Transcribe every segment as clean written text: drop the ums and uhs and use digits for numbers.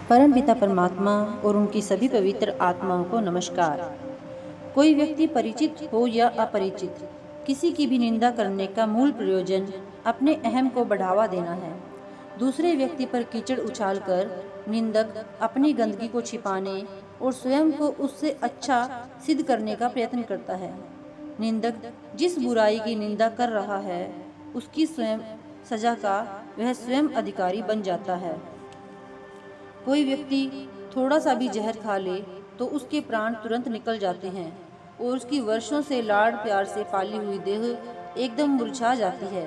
परमपिता परमात्मा और उनकी सभी पवित्र आत्माओं को नमस्कार। कोई व्यक्ति परिचित हो या अपरिचित, किसी की भी निंदा करने का मूल प्रयोजन अपने अहम को बढ़ावा देना है। दूसरे व्यक्ति पर कीचड़ उछालकर निंदक अपनी गंदगी को छिपाने और स्वयं को उससे अच्छा सिद्ध करने का प्रयत्न करता है। निंदक जिस बुराई की निंदा कर रहा है, उसकी स्वयं सजा का वह स्वयं अधिकारी बन जाता है। कोई व्यक्ति थोड़ा सा भी जहर खा ले तो उसके प्राण तुरंत निकल जाते हैं और उसकी वर्षों से लाड़ प्यार से पाली हुई देह एकदम मुरझा जाती है।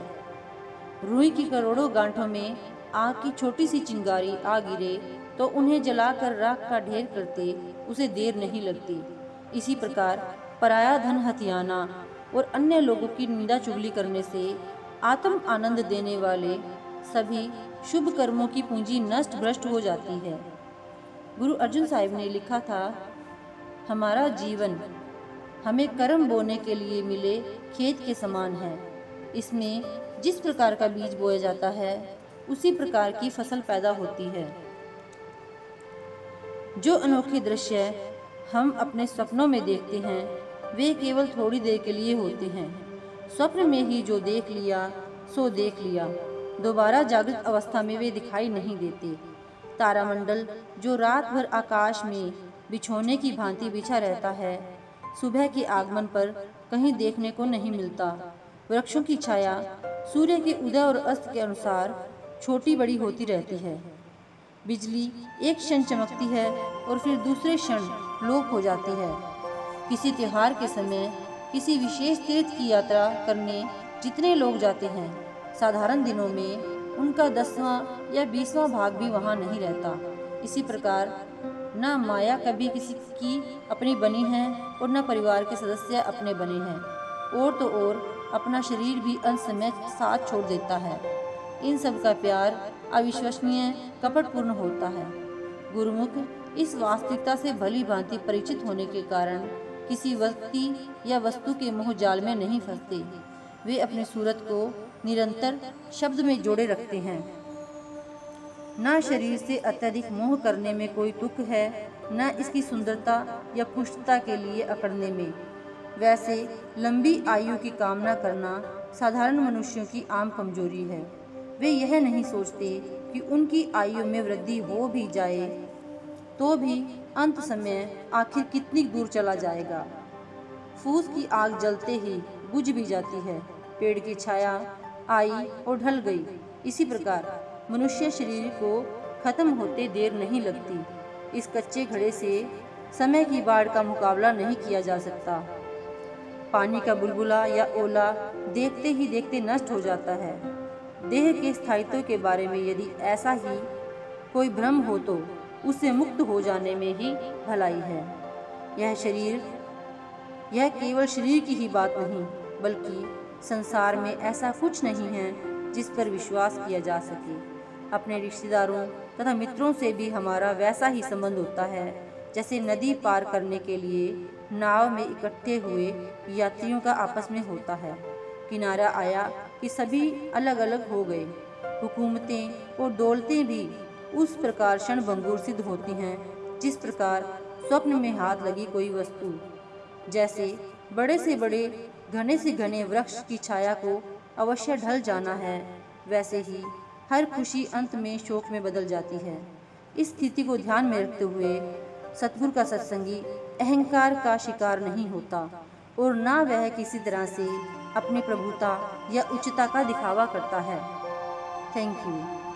रुई की करोड़ों गांठों में आग की छोटी सी चिंगारी आ गिरे तो उन्हें जलाकर राख का ढेर करते उसे देर नहीं लगती। इसी प्रकार पराया धन हथियाना और अन्य लोगों की निंदा चुगली करने से आत्म आनंद देने वाले सभी शुभ कर्मों की पूंजी नष्ट भ्रष्ट हो जाती है। गुरु अर्जुन साहिब ने लिखा था, हमारा जीवन हमें कर्म बोने के लिए मिले खेत के समान है। इसमें जिस प्रकार का बीज बोया जाता है उसी प्रकार की फसल पैदा होती है। जो अनोखे दृश्य हम अपने सपनों में देखते हैं वे केवल थोड़ी देर के लिए होते हैं। स्वप्न में ही जो देख लिया सो देख लिया, दोबारा जागृत अवस्था में वे दिखाई नहीं देते। तारामंडल जो रात भर आकाश में बिछोने की भांति बिछा रहता है, सुबह के आगमन पर कहीं देखने को नहीं मिलता। वृक्षों की छाया सूर्य के उदय और अस्त के अनुसार छोटी बड़ी होती रहती है। बिजली एक क्षण चमकती है और फिर दूसरे क्षण लोप हो जाती है। किसी त्योहार के समय किसी विशेष तीर्थ की यात्रा करने जितने लोग जाते हैं, साधारण दिनों में उनका 10वां या 20वां भाग भी वहाँ नहीं रहता। इसी प्रकार न माया कभी किसी की अपनी बनी है और न परिवार के सदस्य अपने बने हैं। और तो और अपना शरीर भी अंत समय साथ छोड़ देता है। इन सब का प्यार अविश्वसनीय कपटपूर्ण होता है। गुरुमुख इस वास्तविकता से भली भांति परिचित होने के कारण किसी व्यक्ति या वस्तु के मोह जाल में नहीं फंसते। वे अपनी सूरत को निरंतर शब्द में जोड़े रखते हैं। न शरीर से अत्यधिक मोह करने में कोई दुख है, न इसकी सुंदरता या पुष्टता के लिए अकड़ने में। वैसे लंबी आयु की कामना करना साधारण मनुष्यों की आम कमजोरी है। वे यह नहीं सोचते कि उनकी आयु में वृद्धि हो भी जाए तो भी अंत समय आखिर कितनी दूर चला जाएगा। फूस की आग जलते ही बुझ भी जाती है। पेड़ की छाया आई और ढल गई। इसी प्रकार मनुष्य शरीर को खत्म होते देर नहीं लगती। इस कच्चे घड़े से समय की बाढ़ का मुकाबला नहीं किया जा सकता। पानी का बुलबुला या ओला देखते ही देखते नष्ट हो जाता है। देह के स्थायित्व के बारे में यदि ऐसा ही कोई भ्रम हो तो उससे मुक्त हो जाने में ही भलाई है। यह केवल शरीर की ही बात नहीं, बल्कि संसार में ऐसा कुछ नहीं है जिस पर विश्वास किया जा सके। अपने रिश्तेदारों तथा मित्रों से भी हमारा वैसा ही संबंध होता है जैसे नदी पार करने के लिए नाव में इकट्ठे हुए यात्रियों का आपस में होता है। किनारा आया कि सभी अलग अलग हो गए। हुकूमतें और दौलतें भी उस प्रकार क्षणभंगुर सिद्ध होती हैं जिस प्रकार स्वप्न में हाथ लगी कोई वस्तु। जैसे बड़े से बड़े घने से घने वृक्ष की छाया को अवश्य ढल जाना है, वैसे ही हर खुशी अंत में शोक में बदल जाती है। इस स्थिति को ध्यान में रखते हुए सतगुरु का सत्संगी अहंकार का शिकार नहीं होता और ना वह किसी तरह से अपनी प्रभुता या उच्चता का दिखावा करता है। Thank you.